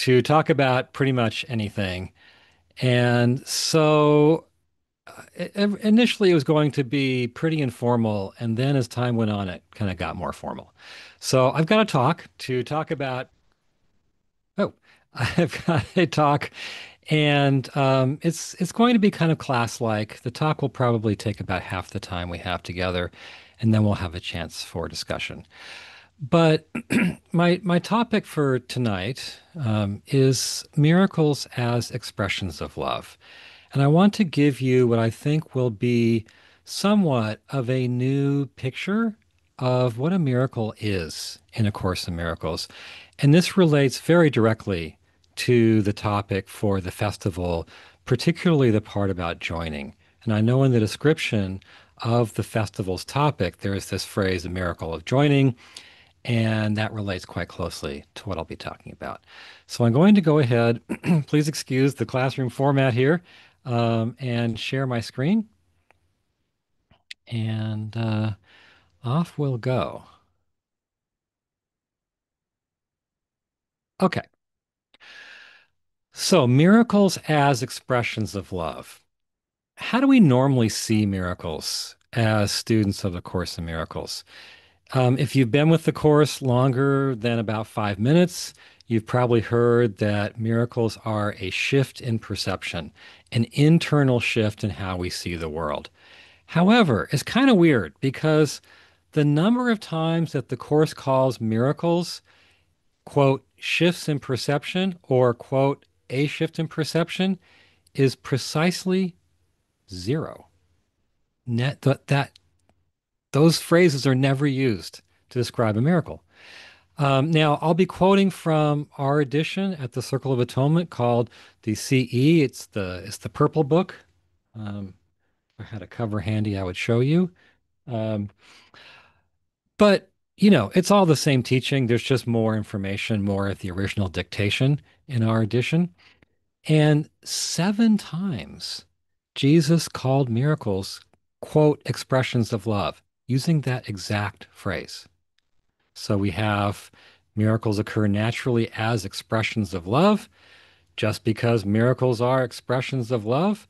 to talk about pretty much anything. And so initially it was going to be pretty informal, and then as time went on, it kind of got more formal. So I've got a talk to talk about, oh, I've got a talk, and it's going to be kind of class-like. The talk will probably take about half the time we have together, and then we'll have a chance for discussion. But my topic for tonight is miracles as expressions of love. And I want to give you what I think will be somewhat of a new picture of what a miracle is in A Course in Miracles. And this relates very directly to the topic for the festival, particularly the part about joining. And I know in the description of the festival's topic, there is this phrase, a miracle of joining. And that relates quite closely to what I'll be talking about. So I'm going to go ahead, please excuse the classroom format here, and share my screen. And off we'll go. Okay. So miracles as expressions of love. How do we normally see miracles as students of the Course in Miracles? If you've been with the course longer than about 5 minutes, you've probably heard that miracles are a shift in perception, an internal shift in how we see the world. However, it's kind of weird because the number of times that the course calls miracles, quote, shifts in perception or, quote, a shift in perception is precisely zero. That those phrases are never used to describe a miracle. Now, I'll be quoting from our edition at the Circle of Atonement called the CE. It's the purple book. If I had a cover handy, I would show you. Um, but it's all the same teaching. There's just more information, more of the original dictation in our edition. And 7 times Jesus called miracles, quote, expressions of love, using that exact phrase. So we have miracles occur naturally as expressions of love. Just because miracles are expressions of love,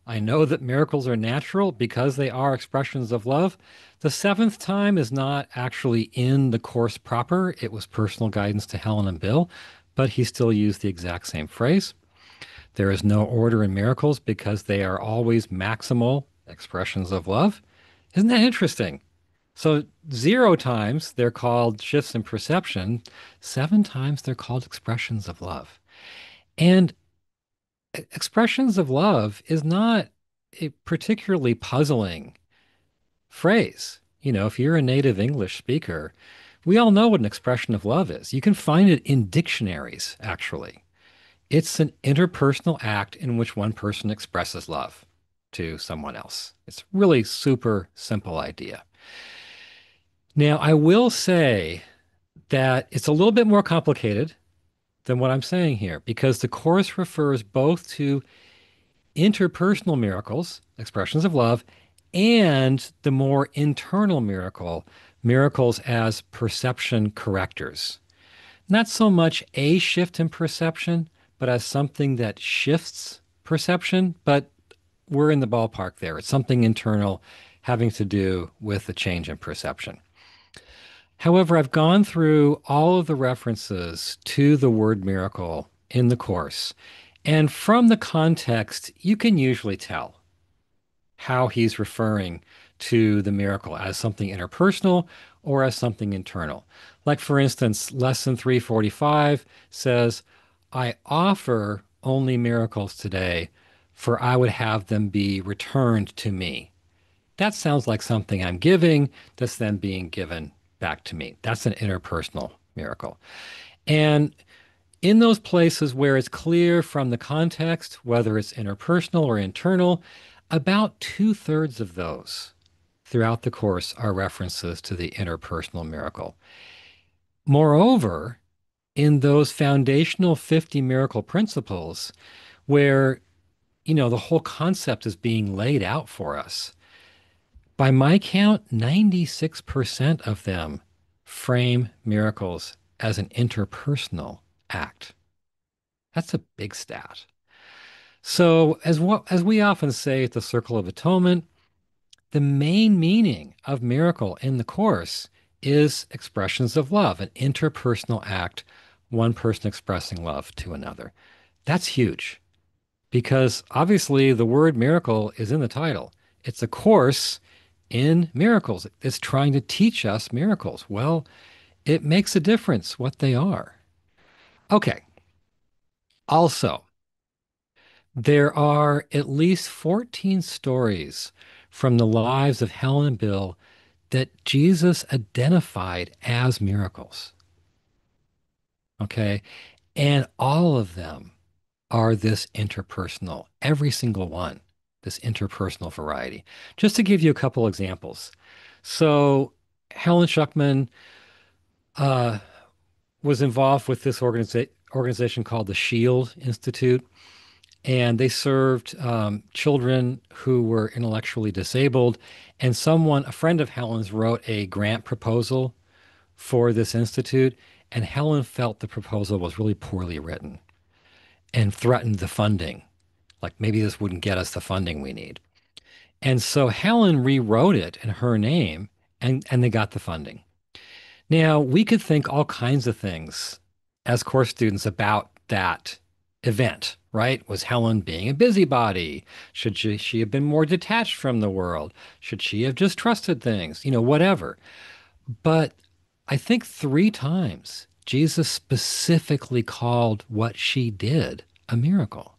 I know that miracles are natural because they are expressions of love. The seventh time is not actually in the course proper. It was personal guidance to Helen and Bill, but he still used the exact same phrase. There is no order in miracles because they are always maximal expressions of love. Isn't that interesting? So 0 times they're called shifts in perception, 7 times they're called expressions of love. And expressions of love is not a particularly puzzling phrase. If you're a native English speaker, we all know what an expression of love is. You can find it in dictionaries, actually. It's an interpersonal act in which one person expresses love to someone else. It's really super simple idea. Now, I will say that it's a little bit more complicated than what I'm saying here because the Course refers both to interpersonal miracles, expressions of love, and the more internal miracles as perception correctors. Not so much a shift in perception, but as something that shifts perception, but we're in the ballpark there. It's something internal having to do with the change in perception. However, I've gone through all of the references to the word miracle in the course, and from the context, you can usually tell how he's referring to the miracle as something interpersonal or as something internal. Like, for instance, Lesson 345 says, I offer only miracles today, for I would have them be returned to me. That sounds like something I'm giving that's then being given back to me. That's an interpersonal miracle. And in those places where it's clear from the context, whether it's interpersonal or internal, about 2/3 of those throughout the course are references to the interpersonal miracle. Moreover, in those foundational 50 miracle principles, where the whole concept is being laid out for us, by my count, 96% of them frame miracles as an interpersonal act. That's a big stat. So, as we often say at the Circle of Atonement, the main meaning of miracle in the Course is expressions of love, an interpersonal act, one person expressing love to another. That's huge because obviously the word miracle is in the title. It's a course in miracles. It's trying to teach us miracles. Well, it makes a difference what they are. Okay. Also, there are at least 14 stories from the lives of Helen and Bill that Jesus identified as miracles. Okay. And all of them are this interpersonal, every single one, this interpersonal variety. Just to give you a couple examples. So, Helen Schuckman uh, was involved with this organization called the Shield Institute, and they served children who were intellectually disabled. And someone, a friend of Helen's, wrote a grant proposal for this institute, and Helen felt the proposal was really poorly written and threatened the funding. Like maybe this wouldn't get us the funding we need. And so Helen rewrote it in her name, and they got the funding. Now, we could think all kinds of things as course students about that event, right? Was Helen being a busybody? Should she have been more detached from the world? Should she have just trusted things? Whatever. But I think three times Jesus specifically called what she did a miracle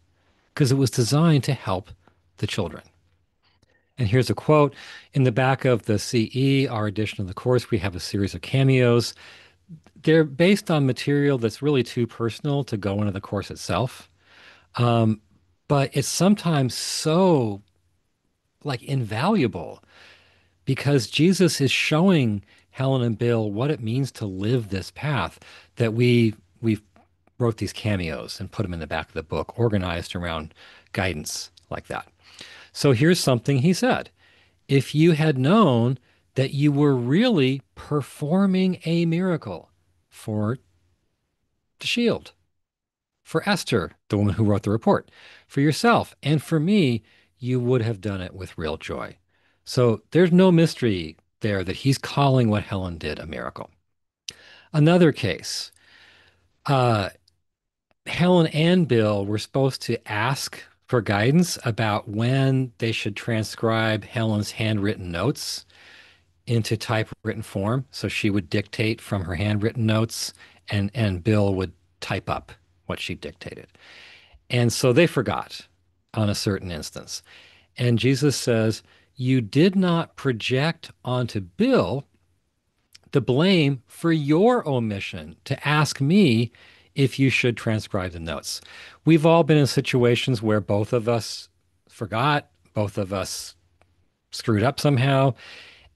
because it was designed to help the children. And here's a quote. In the back of the CE, our edition of the course, we have a series of cameos. They're based on material that's really too personal to go into the course itself. Um, but it's sometimes so like invaluable because Jesus is showing Helen and Bill what it means to live this path that we wrote these cameos and put them in the back of the book, organized around guidance like that. So here's something he said. If you had known that you were really performing a miracle for the Shield, for Esther, the woman who wrote the report, for yourself, and for me, you would have done it with real joy. So there's no mystery there that he's calling what Helen did a miracle. Another case, uh, Helen and Bill were supposed to ask for guidance about when they should transcribe Helen's handwritten notes into typewritten form. So she would dictate from her handwritten notes and Bill would type up what she dictated. And so they forgot on a certain instance. And Jesus says, you did not project onto Bill the blame for your omission to ask me if you should transcribe the notes. We've all been in situations where both of us forgot, both of us screwed up somehow,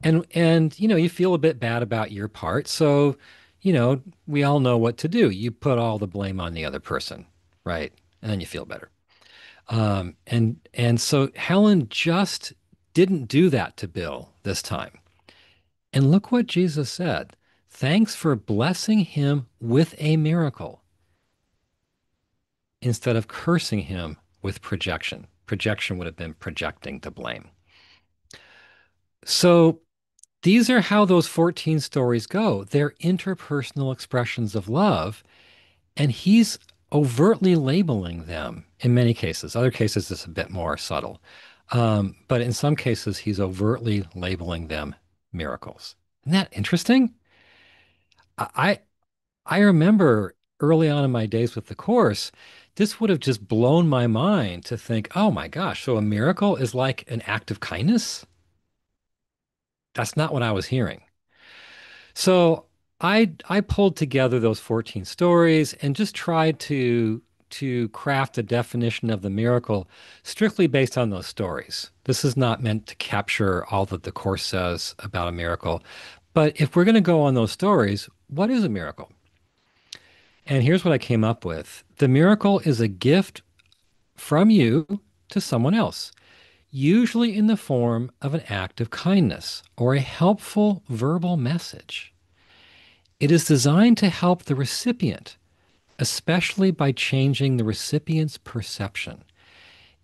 and you feel a bit bad about your part. So, we all know what to do. You put all the blame on the other person, right? And then you feel better. And so Helen just didn't do that to Bill this time. And look what Jesus said. Thanks for blessing him with a miracle instead of cursing him with projection. Projection would have been projecting the blame. So these are how those 14 stories go. They're interpersonal expressions of love, and he's overtly labeling them in many cases. Other cases, it's a bit more subtle. But in some cases, he's overtly labeling them miracles. Isn't that interesting? I I remember early on in my days with the course, this would have just blown my mind to think, oh my gosh, so a miracle is like an act of kindness? That's not what I was hearing. So I pulled together those 14 stories and just tried to craft a definition of the miracle strictly based on those stories. This is not meant to capture all that the course says about a miracle, but if we're going to go on those stories, what is a miracle? And here's what I came up with. The miracle is a gift from you to someone else, usually in the form of an act of kindness or a helpful verbal message. It is designed to help the recipient especially by changing the recipient's perception.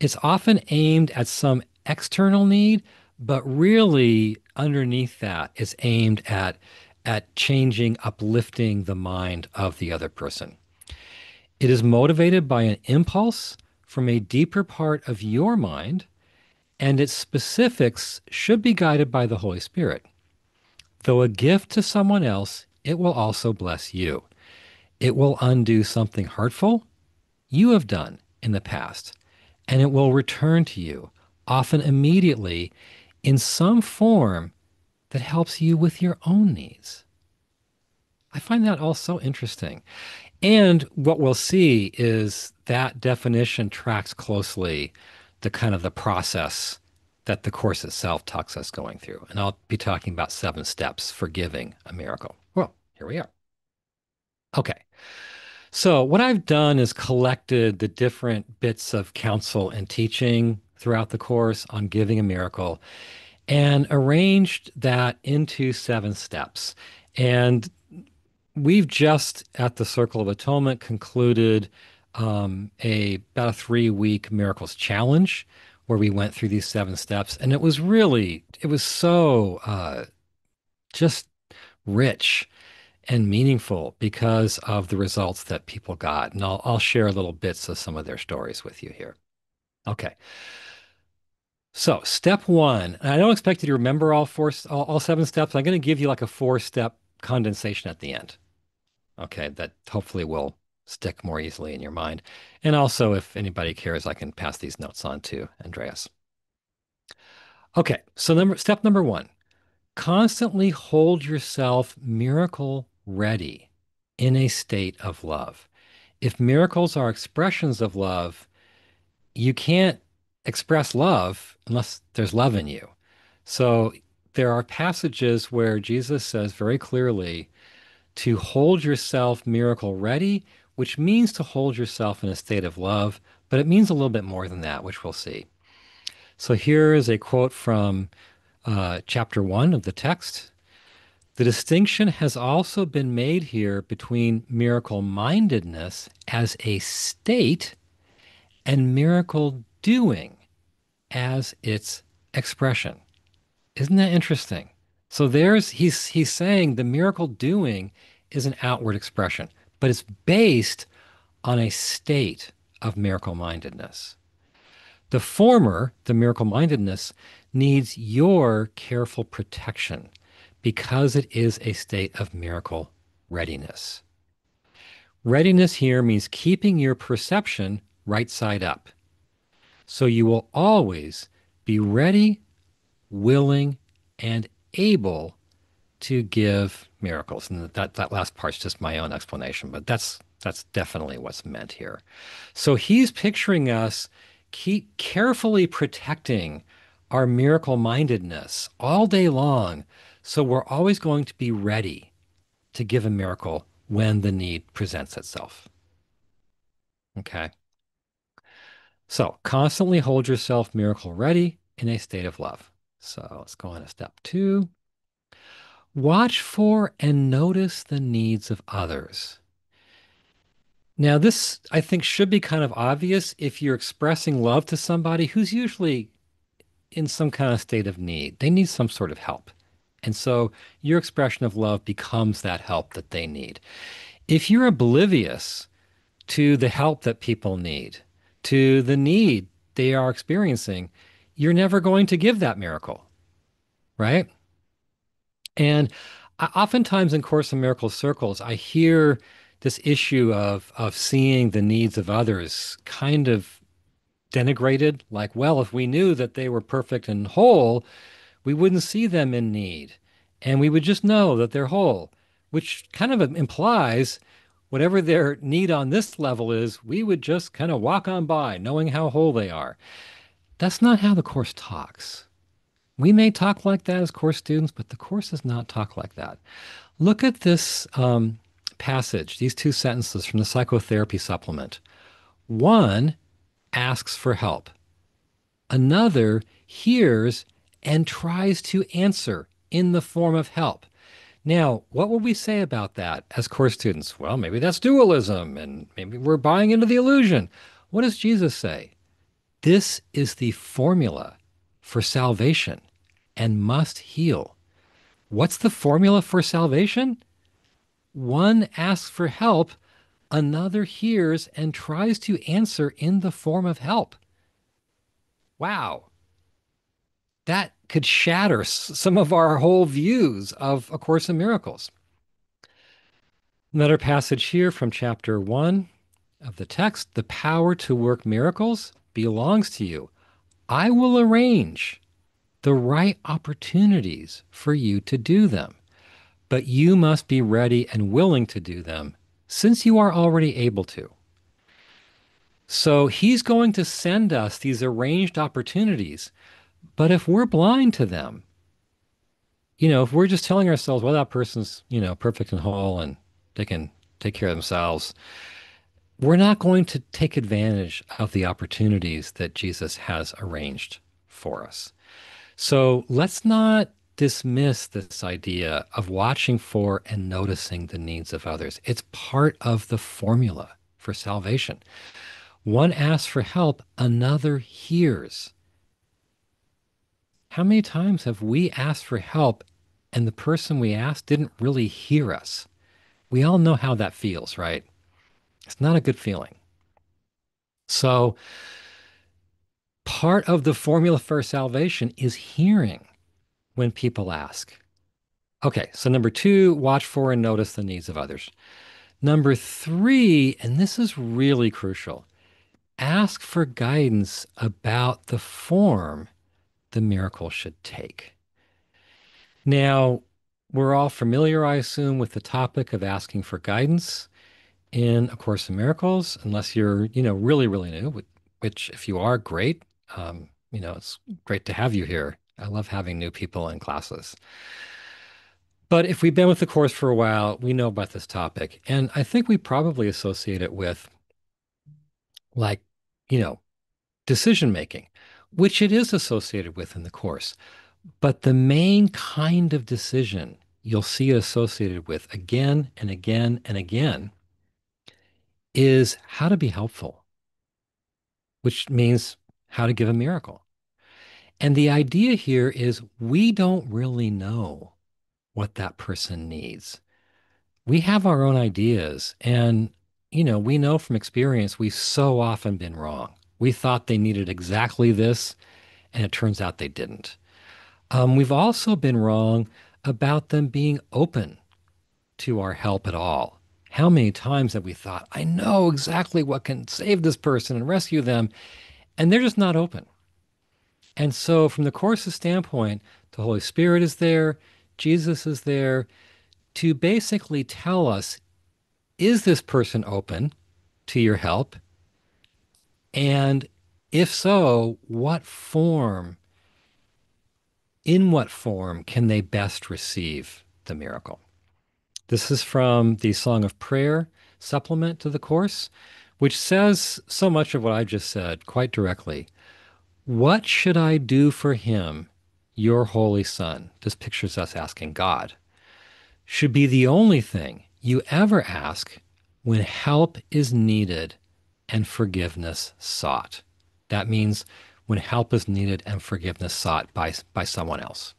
It's often aimed at some external need, but really underneath that is aimed at changing, uplifting the mind of the other person. It is motivated by an impulse from a deeper part of your mind, and its specifics should be guided by the Holy Spirit. Though a gift to someone else, it will also bless you. It will undo something hurtful you have done in the past, and it will return to you, often immediately, in some form that helps you with your own needs. I find that all so interesting. And what we'll see is that definition tracks closely the kind of the process that the course itself talks us going through. And I'll be talking about 7 steps for giving a miracle. Well, here we are. Okay. So what I've done is collected the different bits of counsel and teaching throughout the course on giving a miracle and arranged that into 7 steps. And we've just at the Circle of Atonement concluded about a 3-week miracles challenge where we went through these 7 steps, and it was so just rich and meaningful because of the results that people got. And I'll share little bits of some of their stories with you here. Okay. So step one, and I don't expect you to remember all 7 steps. I'm going to give you like a 4-step condensation at the end. Okay, that hopefully will stick more easily in your mind. And also, if anybody cares, I can pass these notes on to Andreas. Okay, so step number 1, constantly hold yourself miracle ready in a state of love. If miracles are expressions of love, you can't express love unless there's love in you. So there are passages where Jesus says very clearly, to hold yourself miracle ready, which means to hold yourself in a state of love, but it means a little bit more than that, which we'll see. So here is a quote from chapter 1 of the text. The distinction has also been made here between miracle mindedness as a state and miracle doing as its expression. Isn't that interesting? So he's saying the miracle doing is an outward expression, but it's based on a state of miracle mindedness. The former, the miracle mindedness, needs your careful protection because it is a state of miracle readiness. Readiness here means keeping your perception right side up. So you will always be ready, willing, and able to give miracles. And that last part's just my own explanation, but that's definitely what's meant here. So he's picturing us keep carefully protecting our miracle mindedness all day long. So we're always going to be ready to give a miracle when the need presents itself. Okay. So constantly hold yourself miracle ready in a state of love. So let's go on to step 2. Watch for and notice the needs of others. Now, this I think should be kind of obvious if you're expressing love to somebody who's usually in some kind of state of need. They need some sort of help. And so your expression of love becomes that help that they need. If you're oblivious to the help that people need, to the need they are experiencing, you're never going to give that miracle, right? And oftentimes in Course in Miracles circles, I hear this issue of seeing the needs of others kind of denigrated, like, well, if we knew that they were perfect and whole, we wouldn't see them in need, and we would just know that they're whole, which kind of implies whatever their need on this level is, we would just kind of walk on by, knowing how whole they are. That's not how the Course talks. We may talk like that as Course students, but the Course does not talk like that. Look at this passage, these 2 sentences from the psychotherapy supplement. One asks for help. Another hears and tries to answer in the form of help. Now, what will we say about that as course students? Well, maybe that's dualism, and maybe we're buying into the illusion. What does Jesus say? This is the formula for salvation and must heal. What's the formula for salvation? One asks for help, another hears and tries to answer in the form of help. Wow, that could shatter some of our whole views of A Course in Miracles. Another passage here from chapter 1 of the text: the power to work miracles belongs to you. I will arrange the right opportunities for you to do them, but you must be ready and willing to do them since you are already able to. So he's going to send us these arranged opportunities, but if we're blind to them, if we're just telling ourselves, well, that person's, perfect and whole and they can take care of themselves, we're not going to take advantage of the opportunities that Jesus has arranged for us. So let's not dismiss this idea of watching for and noticing the needs of others. It's part of the formula for salvation. One asks for help, another hears. How many times have we asked for help and the person we asked didn't really hear us? We all know how that feels, right? It's not a good feeling. So part of the formula for salvation is hearing when people ask. Okay, so number two, watch for and notice the needs of others. Number three, and this is really crucial, ask for guidance about the form the miracle should take. Now, we're all familiar, I assume, with the topic of asking for guidance in A Course in Miracles, unless you're, really, really new, which if you are, great. It's great to have you here. I love having new people in classes. But if we've been with the course for a while, we know about this topic. And I think we probably associate it with like, you know, decision making, which it is associated with in the course. But the main kind of decision you'll see it associated with again and again and again is how to be helpful, which means how to give a miracle. And the idea here is we don't really know what that person needs. We have our own ideas. And, we know from experience, we've so often been wrong. We thought they needed exactly this, and it turns out they didn't. We've also been wrong about them being open to our help at all. How many times have we thought, I know exactly what can save this person and rescue them, and they're just not open. And so, from the Course's standpoint, the Holy Spirit is there, Jesus is there to basically tell us, is this person open to your help? And if so, in what form can they best receive the miracle? This is from the Song of Prayer supplement to the Course, which says so much of what I just said quite directly. What should I do for him, your holy Son? This pictures us asking God. Should be the only thing you ever ask when help is needed and forgiveness sought. That means when help is needed and forgiveness sought by someone else.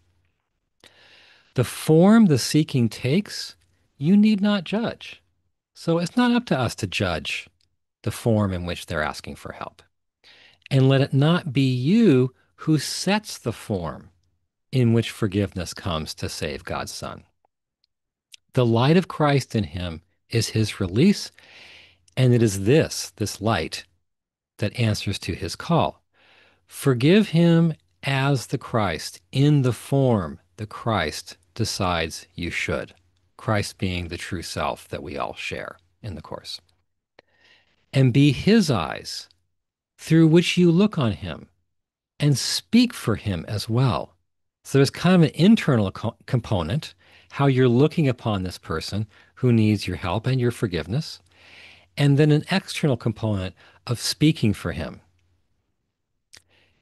The form the seeking takes, you need not judge. So it's not up to us to judge the form in which they're asking for help. And let it not be you who sets the form in which forgiveness comes to save God's Son. The light of Christ in him is his release, and it is this light, that answers to his call. Forgive him as the Christ, in the form the Christ decides you should. Christ being the true self that we all share in the Course. And be his eyes through which you look on him and speak for him as well. So there's kind of an internal component, how you're looking upon this person who needs your help and your forgiveness, and then an external component of speaking for him.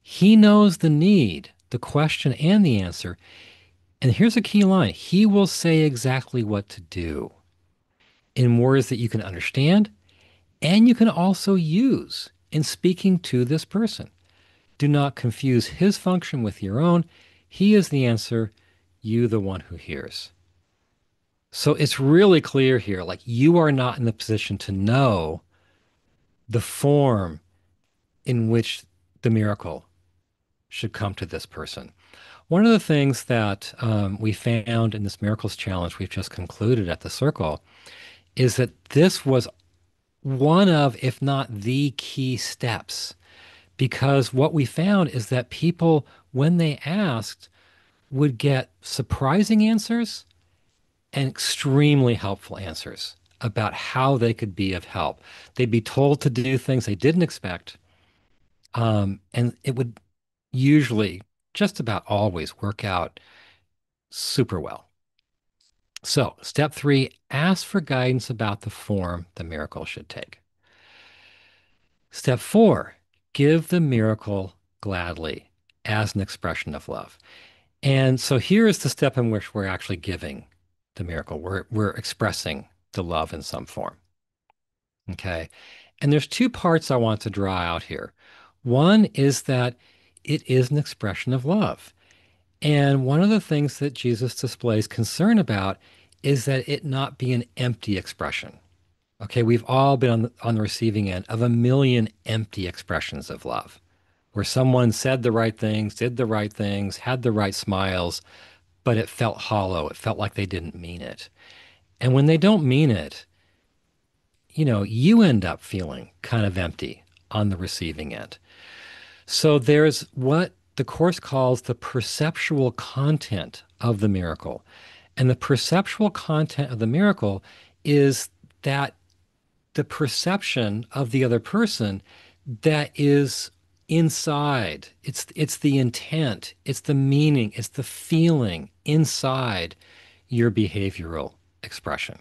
He knows the need, the question, and the answer, And here's a key line. He will say exactly what to do in words that you can understand and you can also use in speaking to this person. Do not confuse his function with your own. He is the answer, you the one who hears. So it's really clear here, like you are not in the position to know the form in which the miracle should come to this person. One of the things that we found in this Miracles Challenge we've just concluded at the Circle is that this was one of, if not the key steps, because what we found is that people, when they asked, would get surprising answers and extremely helpful answers about how they could be of help. They'd be told to do things they didn't expect, and it would usually, just about always, work out super well. So, step three, ask for guidance about the form the miracle should take. Step four, give the miracle gladly as an expression of love. And so here is the step in which we're actually giving the miracle. We're expressing the love in some form. Okay. And there's two parts I want to draw out here. One is that it is an expression of love. And one of the things that Jesus displays concern about is that it not be an empty expression. Okay, we've all been on the receiving end of a million empty expressions of love, where someone said the right things, did the right things, had the right smiles, but it felt hollow. It felt like they didn't mean it. And when they don't mean it, you end up feeling kind of empty on the receiving end. So there's what the Course calls the perceptual content of the miracle. And the perceptual content of the miracle is that the perception of the other person that is inside. It's the intent, it's the meaning, it's the feeling inside your behavioral expression.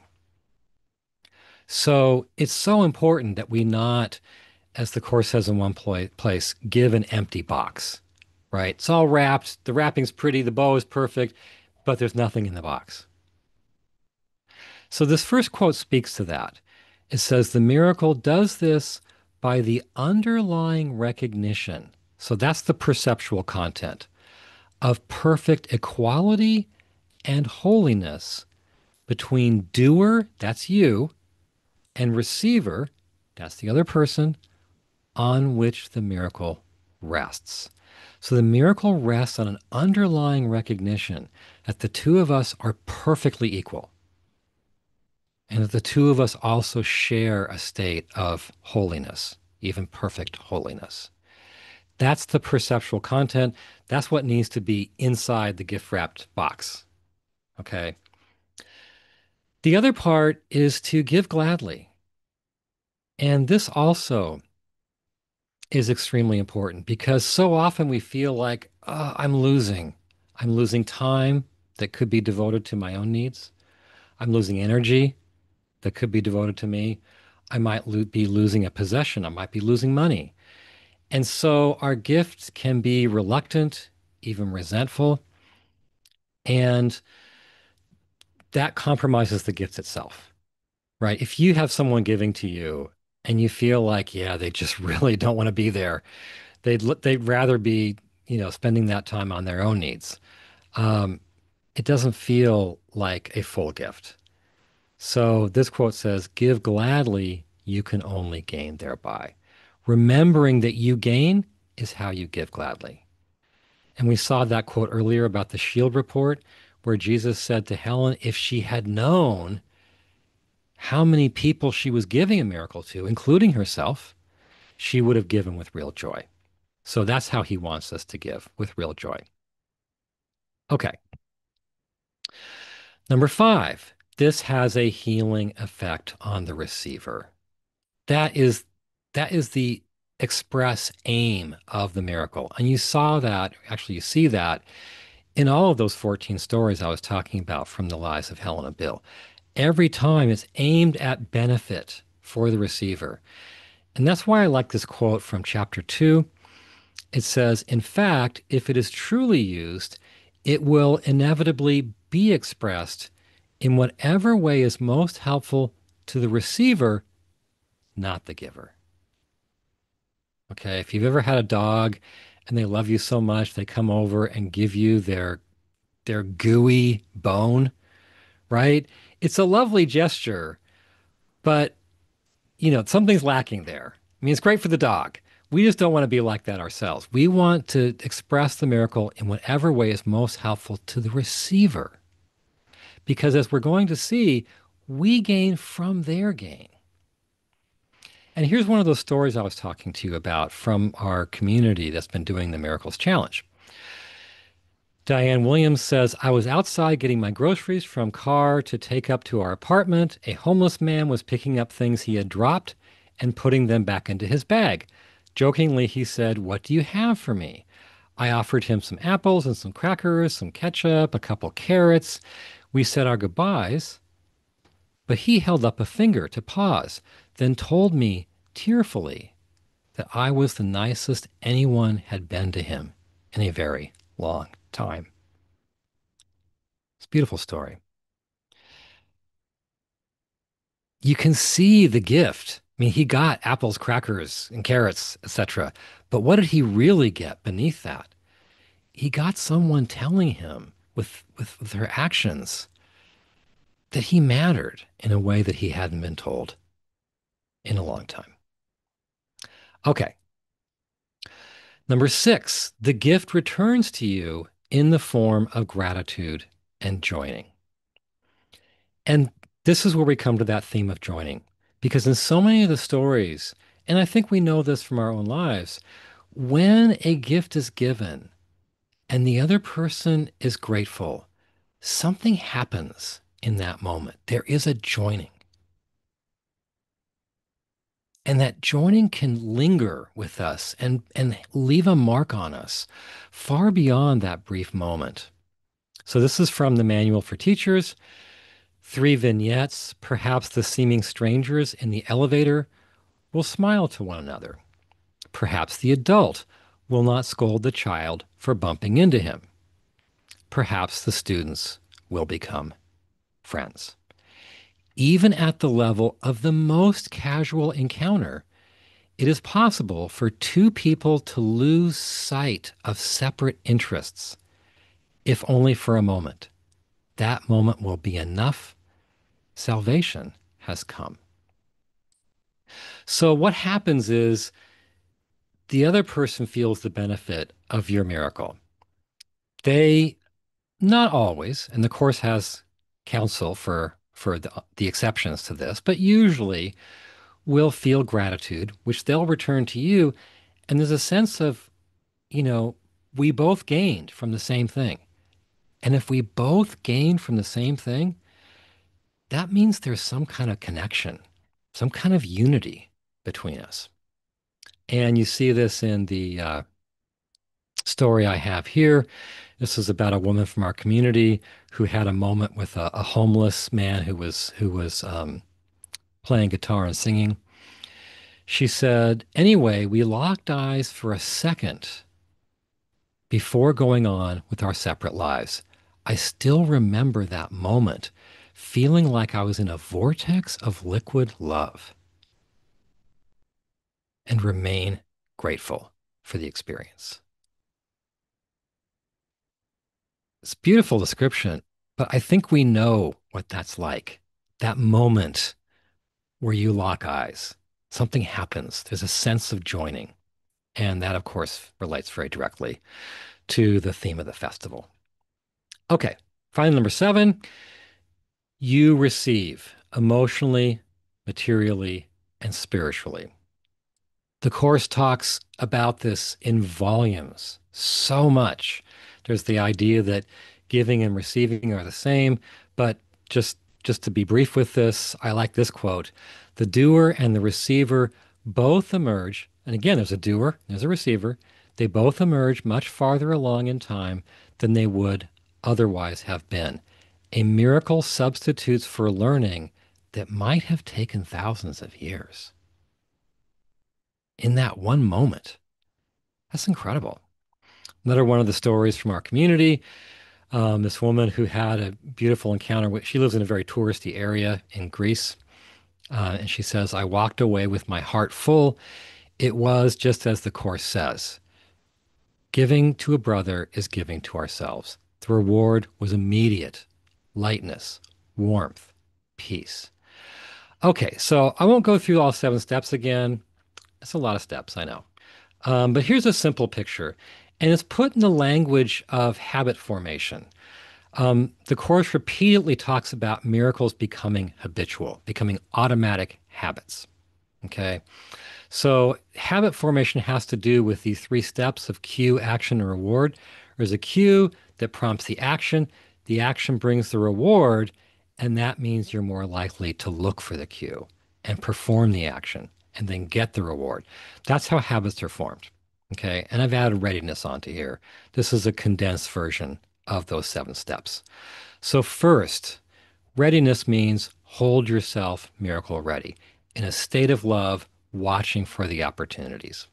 So it's so important that we not, as the Course says in one place, give an empty box, right? It's all wrapped, the wrapping's pretty, the bow is perfect, but there's nothing in the box. So this first quote speaks to that. It says, the miracle does this by the underlying recognition. So that's the perceptual content of perfect equality and holiness between doer, that's you, and receiver, that's the other person, on which the miracle rests. So the miracle rests on an underlying recognition that the two of us are perfectly equal, and that the two of us also share a state of holiness, even perfect holiness. That's the perceptual content. That's what needs to be inside the gift wrapped box. Okay. The other part is to give gladly. And this also is extremely important because so often we feel like, oh, I'm losing. I'm losing time that could be devoted to my own needs. I'm losing energy that could be devoted to me. I might be losing a possession. I might be losing money. And so our gifts can be reluctant, even resentful, and that compromises the gift itself, right? If you have someone giving to you and you feel like, yeah, they just really don't want to be there, they'd rather be, spending that time on their own needs. Um, it doesn't feel like a full gift. So this quote says, give gladly, you can only gain thereby. Remembering that you gain is how you give gladly. And we saw that quote earlier about the shield report, where Jesus said to Helen, if she had known how many people she was giving a miracle to, including herself, she would have given with real joy. So that's how he wants us to give, with real joy. Okay. Number 5, this has a healing effect on the receiver. That is the express aim of the miracle. And you saw that, actually you see that in all of those 14 stories I was talking about from the lives of Helen and Bill. Every time it's aimed at benefit for the receiver. And that's why I like this quote from chapter 2. It says, in fact, if it is truly used, it will inevitably be expressed in whatever way is most helpful to the receiver, not the giver. Okay, if you've ever had a dog and they love you so much, they come over and give you their gooey bone, right? It's a lovely gesture, but something's lacking there. I mean, it's great for the dog. We just don't want to be like that ourselves. We want to express the miracle in whatever way is most helpful to the receiver. Because as we're going to see, we gain from their gain. And here's one of those stories I was talking to you about from our community that's been doing the Miracles Challenge. Diane Williams says, I was outside getting my groceries from car to take up to our apartment. A homeless man was picking up things he had dropped and putting them back into his bag. Jokingly, he said, what do you have for me? I offered him some apples and some crackers, some ketchup, a couple carrots. We said our goodbyes, but he held up a finger to pause, then told me tearfully that I was the nicest anyone had been to him in a very long time. It's a beautiful story. You can see the gift. I mean, he got apples, crackers, and carrots, etc. But what did he really get beneath that? He got someone telling him with their actions that he mattered in a way that he hadn't been told in a long time. Okay. Number 6, the gift returns to you in the form of gratitude and joining. And this is where we come to that theme of joining, because in so many of the stories, and I think we know this from our own lives, when a gift is given and the other person is grateful, something happens in that moment. There is a joining. And that joining can linger with us and leave a mark on us far beyond that brief moment. So this is from the Manual for Teachers. 3 vignettes. Perhaps the seeming strangers in the elevator will smile to one another. Perhaps the adult will not scold the child for bumping into him. Perhaps the students will become friends. Even at the level of the most casual encounter, it is possible for two people to lose sight of separate interests, if only for a moment. That moment will be enough. Salvation has come. So what happens is the other person feels the benefit of your miracle. They, not always, and the Course has counsel for the exceptions to this, but usually will feel gratitude, which they'll return to you. And there's a sense of, you know, we both gained from the same thing. And if we both gain from the same thing, that means there's some kind of connection, some kind of unity between us. And you see this in the story I have here. This is about a woman from our community who had a moment with a homeless man who was playing guitar and singing. She said, anyway, we locked eyes for a second before going on with our separate lives. I still remember that moment, feeling like I was in a vortex of liquid love, and remain grateful for the experience. It's a beautiful description, but I think we know what that's like. That moment where you lock eyes, something happens. There's a sense of joining. And that, of course, relates very directly to the theme of the festival. Okay, finally, number 7, you receive emotionally, materially, and spiritually. The Course talks about this in volumes so much. There's the idea that giving and receiving are the same, but just to be brief with this, I like this quote. The doer and the receiver both emerge, and again, there's a doer, there's a receiver, they both emerge much farther along in time than they would otherwise have been. A miracle substitutes for learning that might have taken thousands of years in that one moment. That's incredible. Another one of the stories from our community. This woman who had a beautiful encounter with, she lives in a very touristy area in Greece. And she says, I walked away with my heart full. It was just as the Course says, giving to a brother is giving to ourselves. The reward was immediate lightness, warmth, peace. Okay, so I won't go through all 7 steps again. It's a lot of steps, I know. But here's a simple picture, and it's put in the language of habit formation. The Course repeatedly talks about miracles becoming habitual, becoming automatic habits. Okay. So habit formation has to do with these 3 steps of cue, action, and reward. There's a cue that prompts the action brings the reward, and that means you're more likely to look for the cue and perform the action and then get the reward. That's how habits are formed. Okay. And I've added readiness onto here. This is a condensed version of those 7 steps. So, first, readiness means hold yourself miracle ready in a state of love, watching for the opportunities.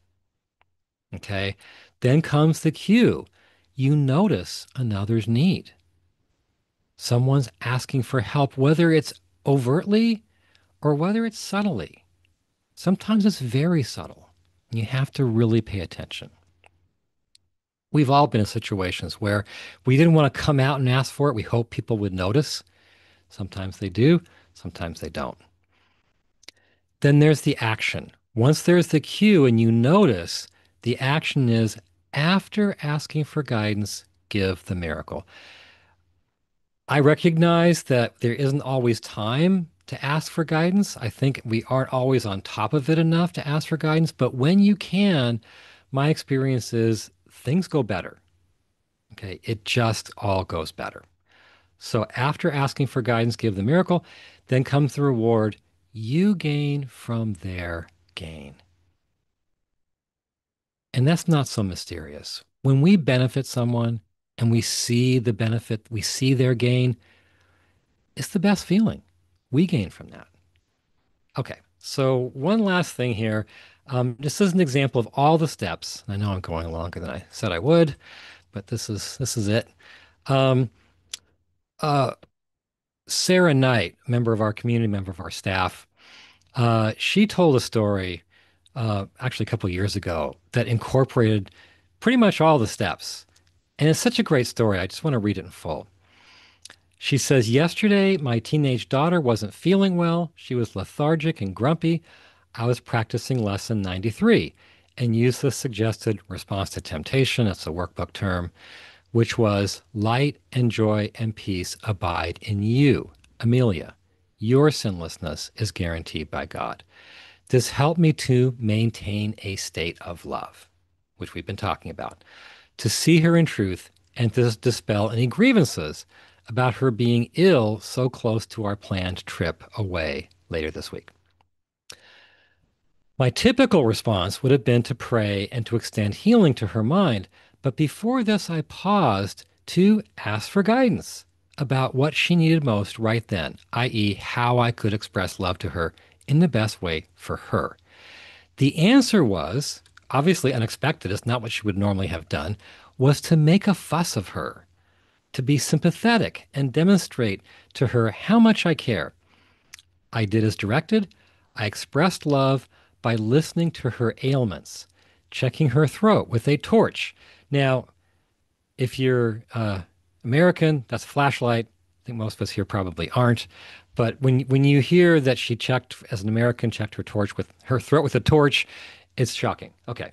Okay. Then comes the cue. You notice another's need. Someone's asking for help, whether it's overtly or whether it's subtly. Sometimes it's very subtle. You have to really pay attention. We've all been in situations where we didn't want to come out and ask for it. We hope people would notice. Sometimes they do, sometimes they don't. Then there's the action. Once there's the cue and you notice, the action is after asking for guidance, give the miracle. I recognize that there isn't always time to ask for guidance. I think we aren't always on top of it enough to ask for guidance, but when you can, my experience is things go better. Okay, it just all goes better. So after asking for guidance, give the miracle, then comes the reward. You gain from their gain. And that's not so mysterious. When we benefit someone and we see the benefit, we see their gain, it's the best feeling. We gain from that. Okay, so one last thing here. This is an example of all the steps. I know I'm going longer than I said I would, but this is it. Um, uh, Sarah Knight, member of our community, member of our staff, she told a story actually a couple of years ago that incorporated pretty much all the steps. And it's such a great story. I just want to read it in full. She says, yesterday, my teenage daughter wasn't feeling well. She was lethargic and grumpy. I was practicing lesson 93 and used the suggested response to temptation. That's a workbook term, which was light and joy and peace abide in you, Amelia. Your sinlessness is guaranteed by God. This helped me to maintain a state of love, which we've been talking about, to see her in truth and to dispel any grievances about her being ill so close to our planned trip away later this week. My typical response would have been to pray and to extend healing to her mind, but before this, I paused to ask for guidance about what she needed most right then, i.e., how I could express love to her in the best way for her. The answer was, obviously unexpected, it's not what she would normally have done, was to make a fuss of her, to be sympathetic and demonstrate to her how much I care. I did as directed. I expressed love by listening to her ailments, checking her throat with a torch. Now, if you're American, that's a flashlight. I think most of us here probably aren't. But when you hear that she checked, as an American, checked her throat with a torch, it's shocking. Okay.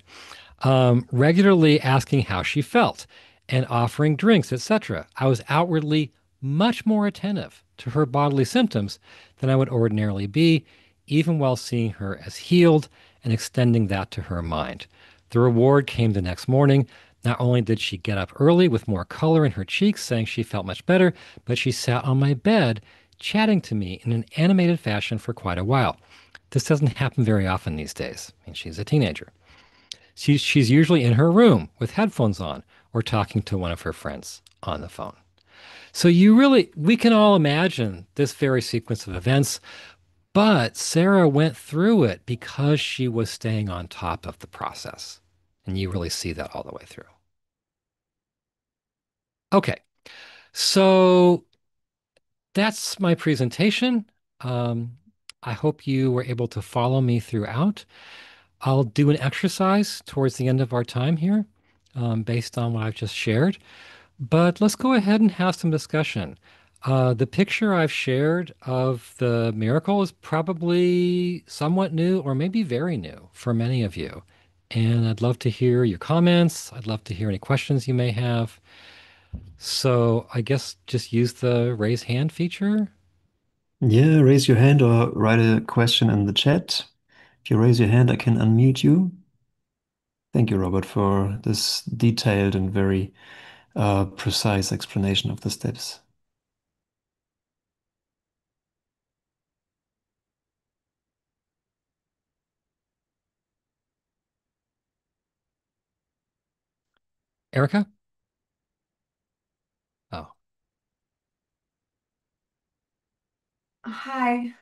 Regularly asking how she felt and offering drinks, etc. I was outwardly much more attentive to her bodily symptoms than I would ordinarily be, even while seeing her as healed and extending that to her mind. The reward came the next morning. Not only did she get up early with more color in her cheeks, saying she felt much better, but she sat on my bed chatting to me in an animated fashion for quite a while. This doesn't happen very often these days. I mean, she's a teenager. She's usually in her room with headphones on or talking to one of her friends on the phone. So we can all imagine this very sequence of events, but Sarah went through it because she was staying on top of the process. And you really see that all the way through. Okay. So that's my presentation. Um, I hope you were able to follow me throughout. I'll do an exercise towards the end of our time here, based on what I've just shared. But let's go ahead and have some discussion. The picture I've shared of the miracle is probably somewhat new or maybe very new for many of you. And I'd love to hear your comments. I'd love to hear any questions you may have. So I guess just use the raise hand feature. Yeah, raise your hand or write a question in the chat. If you raise your hand, I can unmute you. Thank you, Robert, for this detailed and very precise explanation of the steps. Erica? Oh, Hi,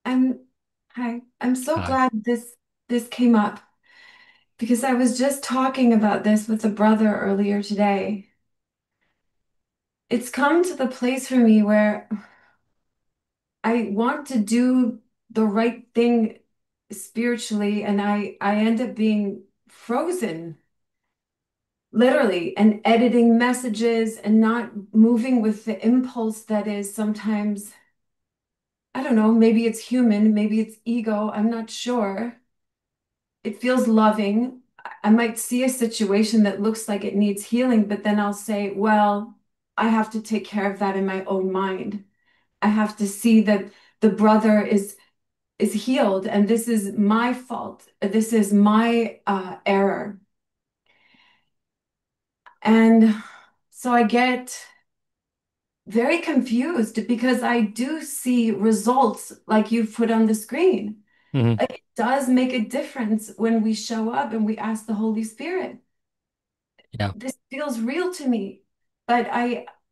I'm I'm so hi. glad this came up because I was just talking about this with a brother earlier today. It's come to the place for me where I want to do the right thing spiritually and I end up being frozen literally and editing messages and not moving with the impulse that is sometimes, I don't know, maybe it's human, maybe it's ego, I'm not sure. It feels loving. I might see a situation that looks like it needs healing, but then I'll say, well, I have to take care of that in my own mind. I have to see that the brother is healed and this is my fault. This is my error. And so I get very confused because I do see results like you've put on the screen. Hmm. Like it does make a difference when we show up and we ask the Holy Spirit. Yeah. This feels real to me. But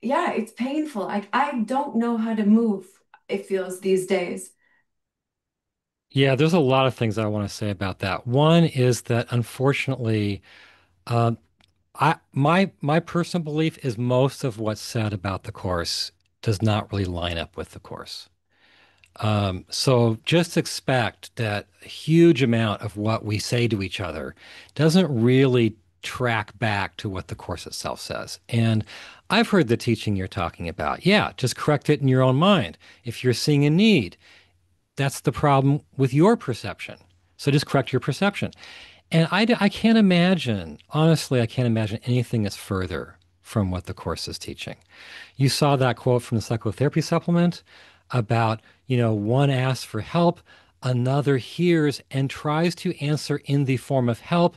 yeah, it's painful. I don't know how to move, it feels these days. Yeah, there's a lot of things I want to say about that. One is that unfortunately, um, my personal belief is most of what's said about the course does not really line up with the course. So just expect that a huge amount of what we say to each other doesn't really track back to what the course itself says. And I've heard the teaching you're talking about. Yeah, just correct it in your own mind. If you're seeing a need, that's the problem with your perception. So just correct your perception. And I can't imagine, honestly, I can't imagine anything that's further from what the course is teaching. You saw that quote from the psychotherapy supplement about, one asks for help, another hears and tries to answer in the form of help.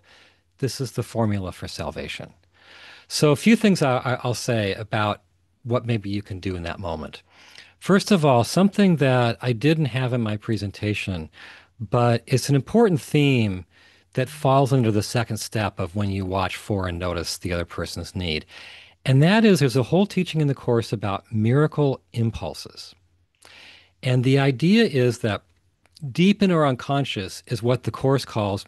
This is the formula for salvation. So, a few things I'll say about what maybe you can do in that moment. First of all, something that I didn't have in my presentation, but it's an important theme that falls under the second step of when you watch for and notice the other person's need. And that is, there's a whole teaching in the course about miracle impulses. And the idea is that deep in our unconscious is what the course calls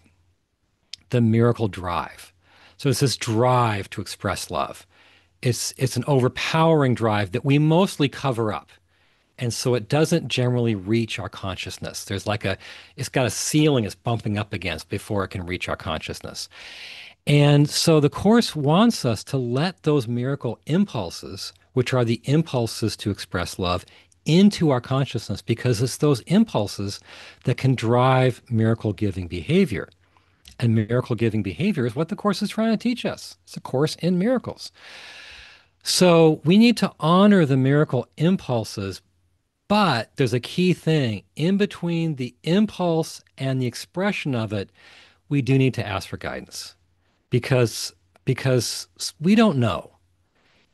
the miracle drive. So it's this drive to express love. It's an overpowering drive that we mostly cover up. And so it doesn't generally reach our consciousness. It's got a ceiling it's bumping up against before it can reach our consciousness. And so the Course wants us to let those miracle impulses, which are the impulses to express love, into our consciousness because it's those impulses that can drive miracle giving behavior. And miracle giving behavior is what the Course is trying to teach us. It's a course in miracles. So we need to honor the miracle impulses, but there's a key thing in between the impulse and the expression of it. We do need to ask for guidance because because we don't know.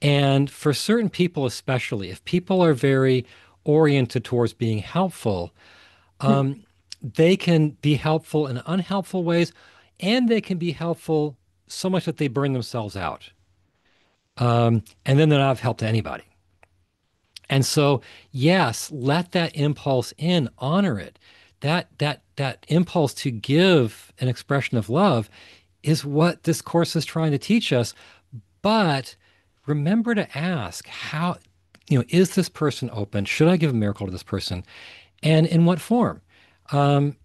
And for certain people, especially if people are very oriented towards being helpful, um, they can be helpful in unhelpful ways, and they can be helpful so much that they burn themselves out. And then they're not of help to anybody. And so, yes, let that impulse in, honor it. That impulse to give an expression of love is what this course is trying to teach us. But remember to ask how, is this person open? Should I give a miracle to this person? And in what form? And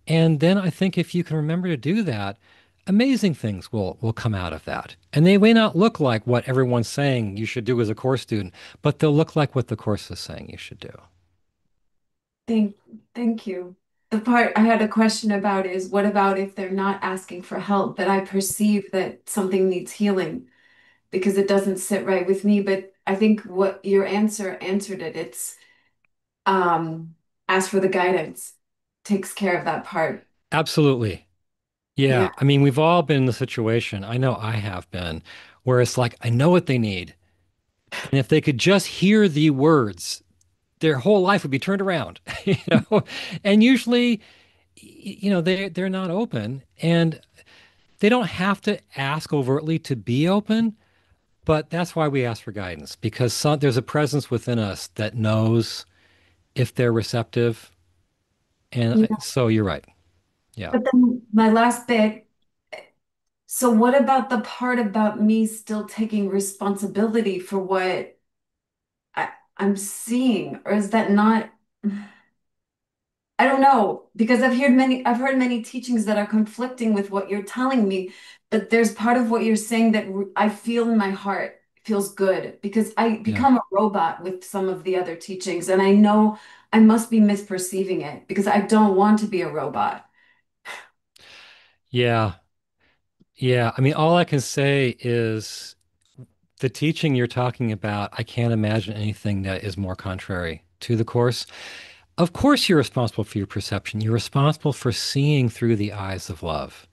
then I think if you can remember to do that, amazing things will come out of that. And they may not look like what everyone's saying you should do as a course student, but they'll look like what the course is saying you should do. Thank, thank you. The part I had a question about is what about if they're not asking for help, but I perceive that something needs healing because it doesn't sit right with me. But I think what your answer answered it. It's um ask for the guidance, takes care of that part. Absolutely. Yeah. Yeah. I mean, we've all been in the situation. I know I have been, where it's like, I know what they need. And if they could just hear the words, their whole life would be turned around, you know? And usually, they're not open and they don't have to ask overtly to be open, but that's why we ask for guidance because there's a presence within us that knows if they're receptive. And Yeah. so you're right. Yeah. But then my last bit, so what about the part about me still taking responsibility for what I'm seeing? Or is that not, I don't know, because I've heard many teachings that are conflicting with what you're telling me, but there's part of what you're saying that I feel in my heart feels good because I Yeah. become a robot with some of the other teachings, and I know I must be misperceiving it because I don't want to be a robot. Yeah. Yeah. I mean, all I can say is the teaching you're talking about, I can't imagine anything that is more contrary to the course. Of course, you're responsible for your perception. You're responsible for seeing through the eyes of love.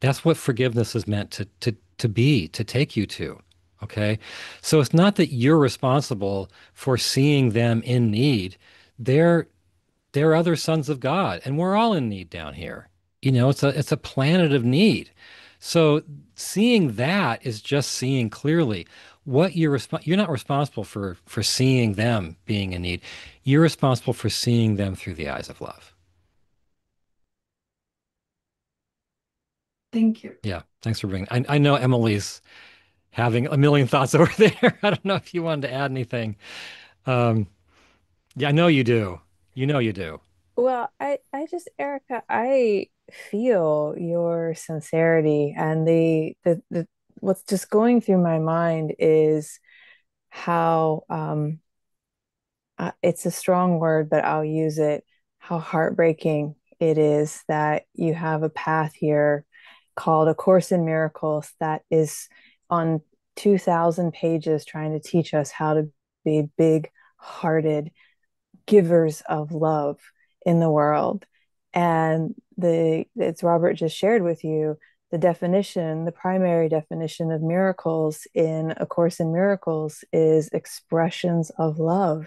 That's what forgiveness is meant to be, to take you to. Okay. So it's not that you're responsible for seeing them in need. They're they're other sons of God, and we're all in need down here. It's a planet of need. So seeing that is just seeing clearly what you're not responsible for seeing them being in need. You're responsible for seeing them through the eyes of love. Thank you. Yeah, thanks for bringing. I know Emily's having a million thoughts over there. I don't know if you wanted to add anything. Um, yeah, I know you do. You know you do. Well, I just, Erica, I feel your sincerity and the what's just going through my mind is how it's a strong word, but I'll use it, how heartbreaking it is that you have a path here called A Course in Miracles that is on 2,000 pages trying to teach us how to be big-hearted givers of love in the world. And it's Robert just shared with you the definition, the primary definition of miracles in A Course in Miracles is expressions of love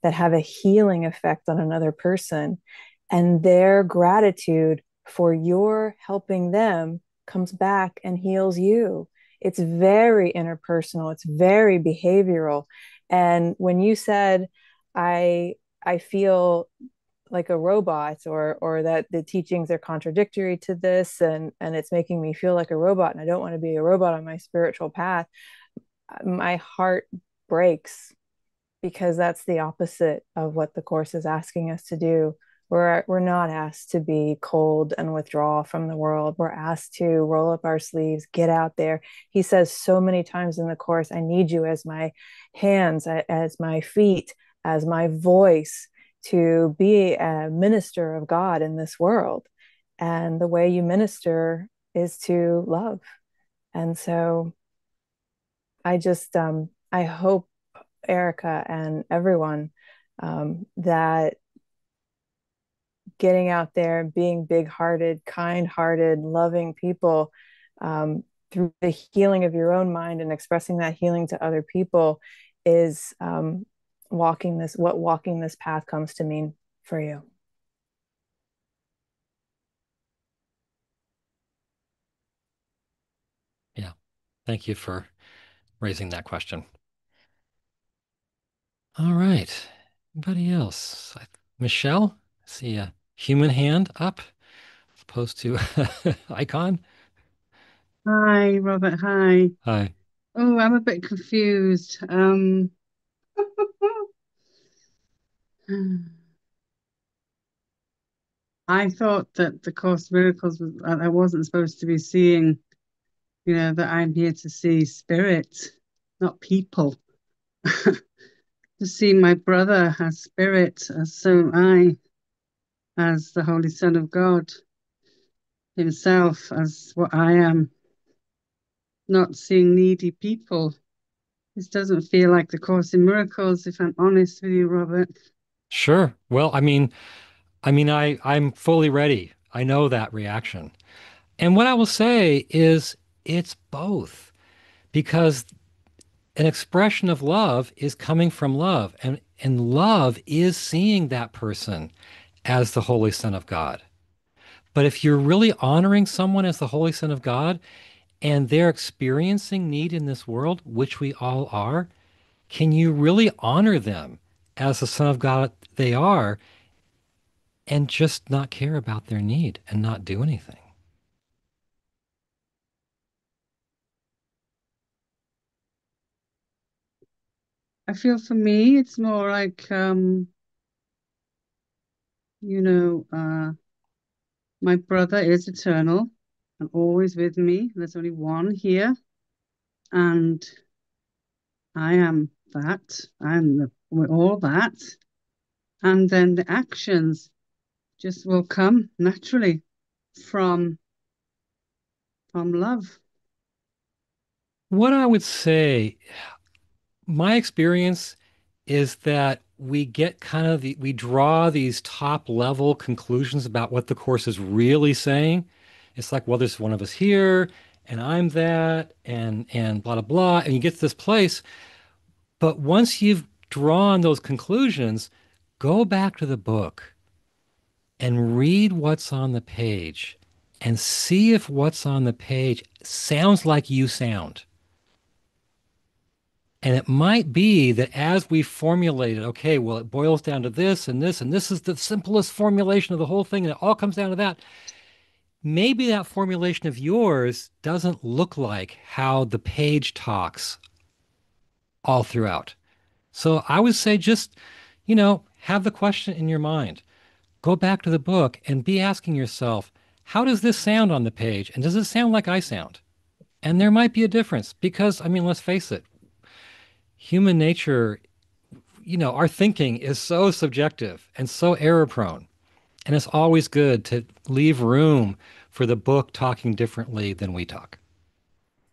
that have a healing effect on another person. And their gratitude for your helping them comes back and heals you. It's very interpersonal, it's very behavioral. And when you said, I feel like a robot or that the teachings are contradictory to this and it's making me feel like a robot and I don't want to be a robot on my spiritual path, my heart breaks because that's the opposite of what the course is asking us to do. We're not asked to be cold and withdraw from the world. We're asked to roll up our sleeves, get out there. He says so many times in the course, I need you as my hands, as my feet, as my voice to be a minister of God in this world. And the way you minister is to love. And so I hope Erica and everyone that getting out there and being big hearted, kind hearted, loving people through the healing of your own mind and expressing that healing to other people is what walking this path comes to mean for you. Yeah. Thank you for raising that question. All right. Anybody else? Michelle? See a human hand up as opposed to icon. Hi, Robert. Hi. Hi. Oh, I'm a bit confused. I thought that the Course of Miracles was, I wasn't supposed to be seeing, that I'm here to see spirit, not people. To see my brother as spirit, as so I, as the Holy Son of God himself, as what I am, not seeing needy people. This doesn't feel like the Course in Miracles, if I'm honest with you, Robert. Sure. Well, I'm fully ready. I know that reaction. And what I will say is it's both because an expression of love is coming from love and love is seeing that person as the Holy Son of God. But if you're really honoring someone as the Holy Son of God and they're experiencing need in this world, which we all are, can you really honor them as the Son of God they are and just not care about their need and not do anything? I feel for me, it's more like, my brother is eternal and always with me. There's only one here, and I am that. We're all that. And then the actions just will come naturally from love. What I would say, my experience is that we get kind of we draw these top level conclusions about what the course is really saying. It's like, well, there's one of us here, and I'm that, and blah blah blah, and you get to this place. But once you've drawn those conclusions, go back to the book and read what's on the page and see if what's on the page sounds like you sound. And it might be that as we formulated, okay, well, it boils down to this and this, and this is the simplest formulation of the whole thing, and it all comes down to that. Maybe that formulation of yours doesn't look like how the page talks all throughout. So I would say just, have the question in your mind. Go back to the book and be asking yourself, how does this sound on the page? And does it sound like I sound? And there might be a difference because, let's face it, human nature, our thinking is so subjective and so error prone. And it's always good to leave room for the book talking differently than we talk.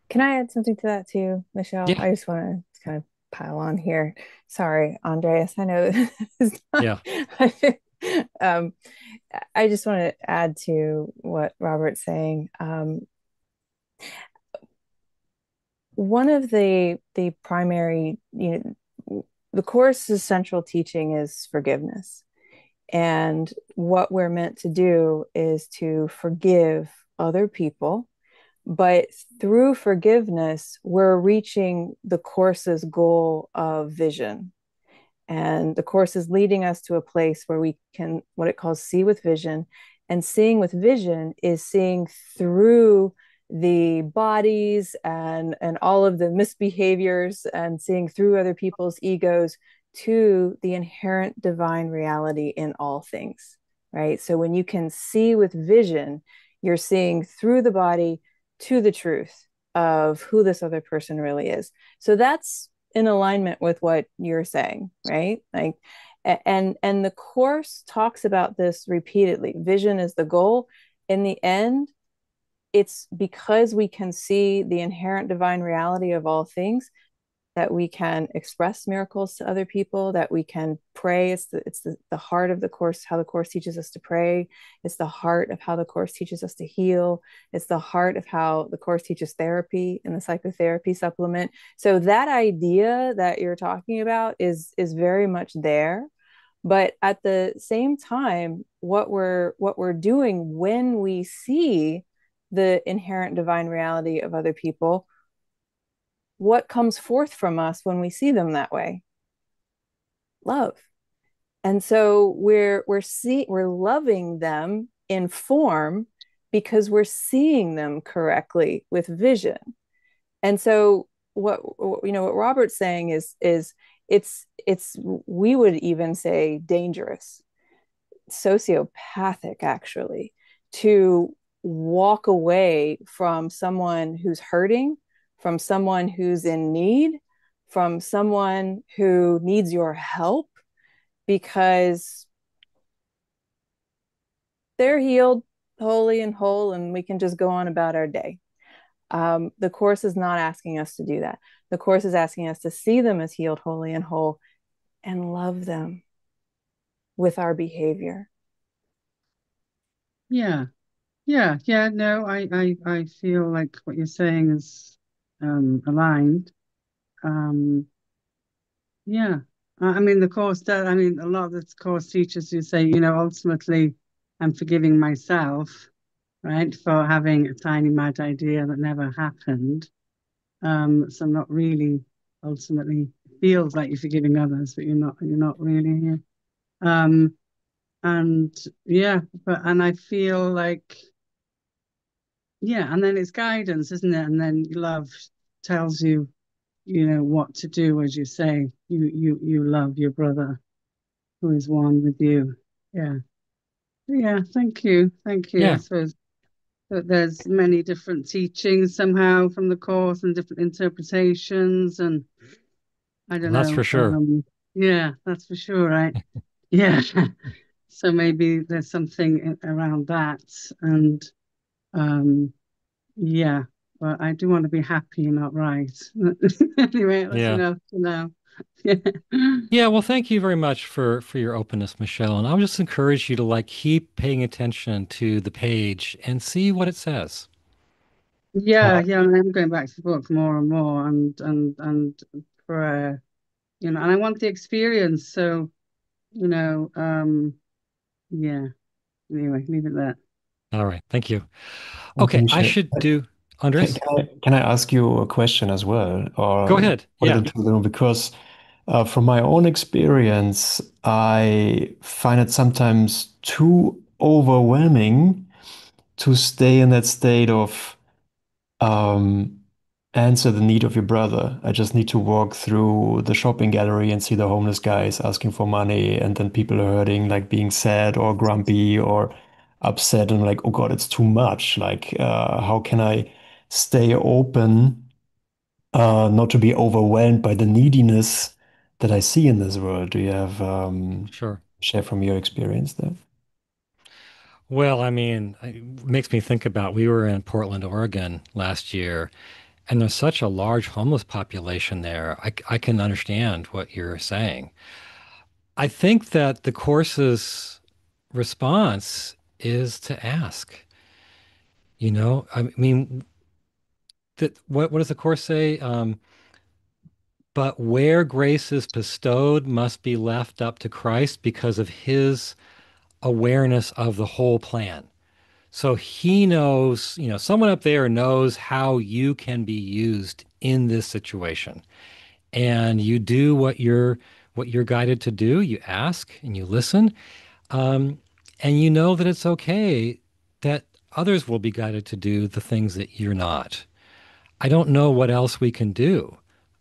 Can I add something to that too, Michelle? Yeah. I just want to kind of pile on here. Sorry, Andreas. I know this is not, Yeah. um, I just want to add to what Robert's saying. One of the primary, the course's central teaching is forgiveness. And what we're meant to do is to forgive other people. But through forgiveness, we're reaching the course's goal of vision. And the course is leading us to a place where we can, what it calls see with vision. And seeing with vision is seeing through the bodies and all of the misbehaviors and seeing through other people's egos to the inherent divine reality in all things, right? So when you can see with vision, you're seeing through the body to the truth of who this other person really is. So that's in alignment with what you're saying, right? Like, and the course talks about this repeatedly. Vision is the goal. In the end, it's because we can see the inherent divine reality of all things that we can express miracles to other people, that we can pray. It's the heart of the course, how the course teaches us to pray. It's the heart of how the course teaches us to heal. It's the heart of how the course teaches therapy in the psychotherapy supplement. So that idea that you're talking about is very much there. But at the same time, what we're doing when we see the inherent divine reality of other people, what comes forth from us when we see them that way? Love. And so we're loving them in form because we're seeing them correctly with vision. And so what what Robert's saying is it's we would even say dangerous, sociopathic actually, to walk away from someone who's hurting, from someone who's in need, from someone who needs your help because they're healed, holy and whole, and we can just go on about our day. The Course is not asking us to do that. The Course is asking us to see them as healed, holy, and whole and love them with our behavior. Yeah. Yeah. No, I feel like what you're saying is aligned. Um, yeah. I mean, the course that I mean, a lot of the course teachers who say, ultimately, I'm forgiving myself, right, for having a tiny mad idea that never happened. So I'm not really ultimately feels like you're forgiving others, but you're not really here. Um, and yeah, and I feel like yeah, and then it's guidance, isn't it? And then love tells you, what to do, as you say. You love your brother who is one with you. Yeah. Yeah, thank you. I Yeah, suppose that there's many different teachings somehow from the course and different interpretations, and I don't that's for know. sure. Yeah, that's for sure, right? Yeah. So maybe there's something around that, and um, yeah. But I do want to be happy, not right. Anyway, that's Yeah. enough for now. Yeah. Yeah, well, thank you very much for your openness, Michelle. And I'll just encourage you to like keep paying attention to the page and see what it says. Yeah, yeah, and I'm going back to the book more and more, and prayer, and I want the experience. So, you know, um, yeah. Anyway, leave it there. All right, thank you. Thank you, Okay, I Michelle. should do Andres. Can I ask you a question as well, Go or ahead. put it Yeah, into the room? Because from my own experience, I find it sometimes too overwhelming to stay in that state of um, answer the need of your brother. I just need to walk through the shopping gallery and see the homeless guys asking for money, and then people are hurting, like being sad or grumpy or upset, and like, oh God, it's too much. Like, how can I stay open, not to be overwhelmed by the neediness that I see in this world? Do you have sure. share from your experience there? Well, I mean, it makes me think about we were in Portland, Oregon last year, and there's such a large homeless population there. I can understand what you're saying. I think that the course's response is to ask. I mean, what does the course say? But where grace is bestowed must be left up to Christ because of his awareness of the whole plan. So he knows, someone up there knows how you can be used in this situation. And you do what you're guided to do. You ask and you listen. Um, and you know that it's okay that others will be guided to do the things that you're not. I don't know what else we can do,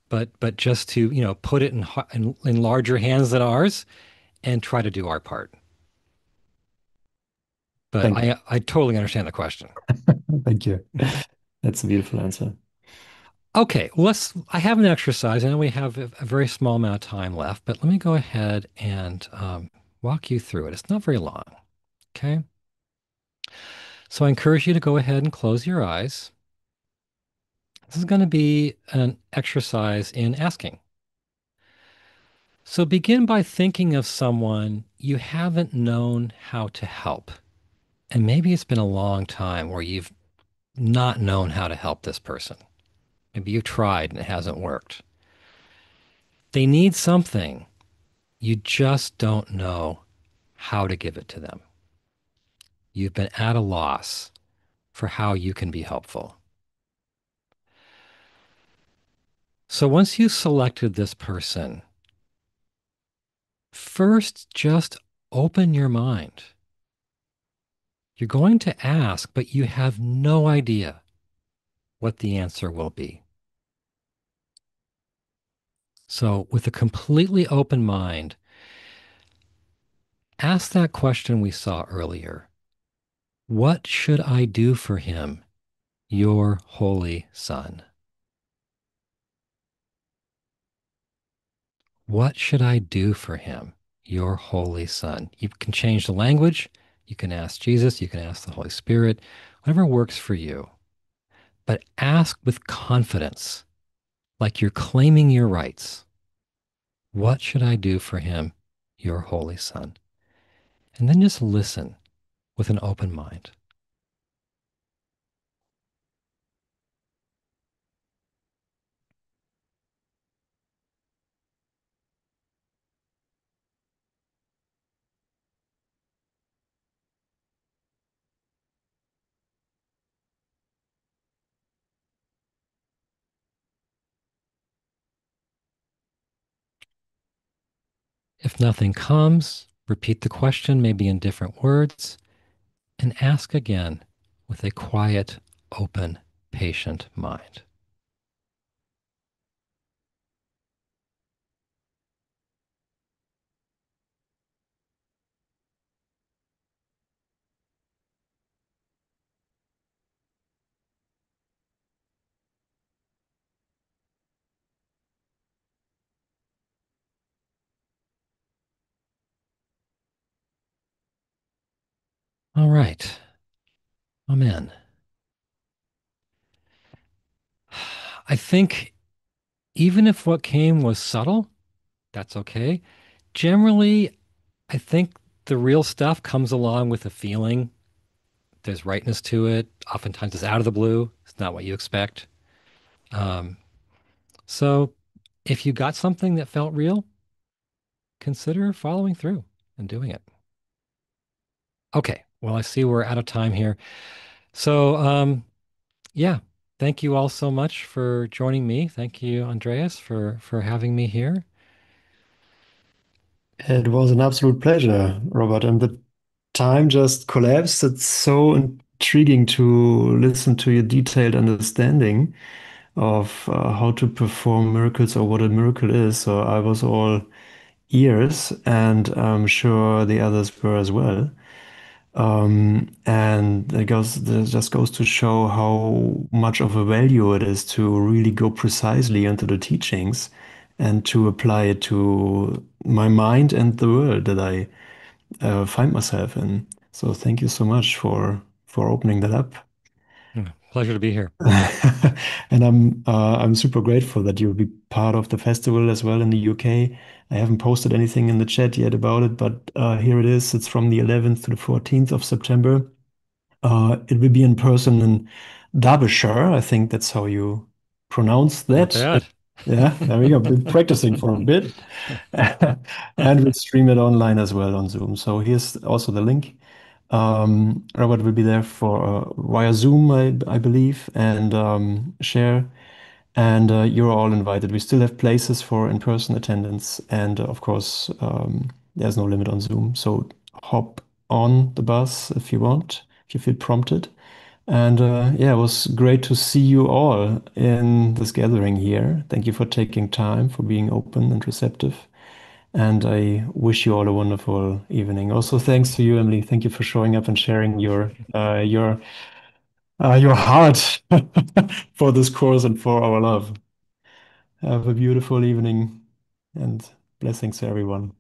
but just to, put it in larger hands than ours and try to do our part. But Thank I totally understand the question. thank you. That's a beautiful answer. Okay, I have an exercise. I know we have a very small amount of time left, but let me go ahead and walk you through it. It's not very long. Okay. So I encourage you to go ahead and close your eyes. This is going to be an exercise in asking. So begin by thinking of someone you haven't known how to help. And maybe it's been a long time where you've not known how to help this person. Maybe you tried and it hasn't worked. They need something. You just don't know how to give it to them. You've been at a loss for how you can be helpful. So once you've selected this person, first just open your mind. You're going to ask, but you have no idea what the answer will be. So, with a completely open mind, ask that question we saw earlier. What should I do for him, your holy son? What should I do for him, your holy son? You can change the language. You can ask Jesus. You can ask the Holy Spirit, whatever works for you. But ask with confidence, like you're claiming your rights. What should I do for him, your holy son? And then just listen with an open mind. If nothing comes, repeat the question, maybe in different words, and ask again with a quiet, open, patient mind. All right. Amen. I think even if what came was subtle, that's okay. Generally, I think the real stuff comes along with a feeling. There's rightness to it. Oftentimes it's out of the blue. It's not what you expect. Um, so if you got something that felt real, consider following through and doing it. Okay. Well, I see we're out of time here. So, yeah, thank you all so much for joining me. Thank you, Andreas, for having me here. It was an absolute pleasure, Robert, and the time just collapsed. It's so intriguing to listen to your detailed understanding of how to perform miracles or what a miracle is. So I was all ears, and I'm sure the others were as well. And it just goes to show how much of a value it is to really go precisely into the teachings and to apply it to my mind and the world that I find myself in. So thank you so much for opening that up. Pleasure to be here. And I'm super grateful that you'll be part of the festival as well in the UK. I haven't posted anything in the chat yet about it, but here it is. It's from the 11th to the 14th of September. It will be in person in Derbyshire. I think that's how you pronounce Not that. bad. Yeah, there we go. Been practicing for a bit. And we'll stream it online as well on Zoom. So here's also the link. Robert will be there for via Zoom, I believe, and share. And you're all invited. We still have places for in-person attendance, and of course, there's no limit on Zoom. So hop on the bus if you want, if you feel prompted. And yeah, it was great to see you all in this gathering here. Thank you for taking time, for being open and receptive. And I wish you all a wonderful evening. Also, thanks to you, Emily. Thank you for showing up and sharing your heart for this course and for our love. Have a beautiful evening and blessings to everyone.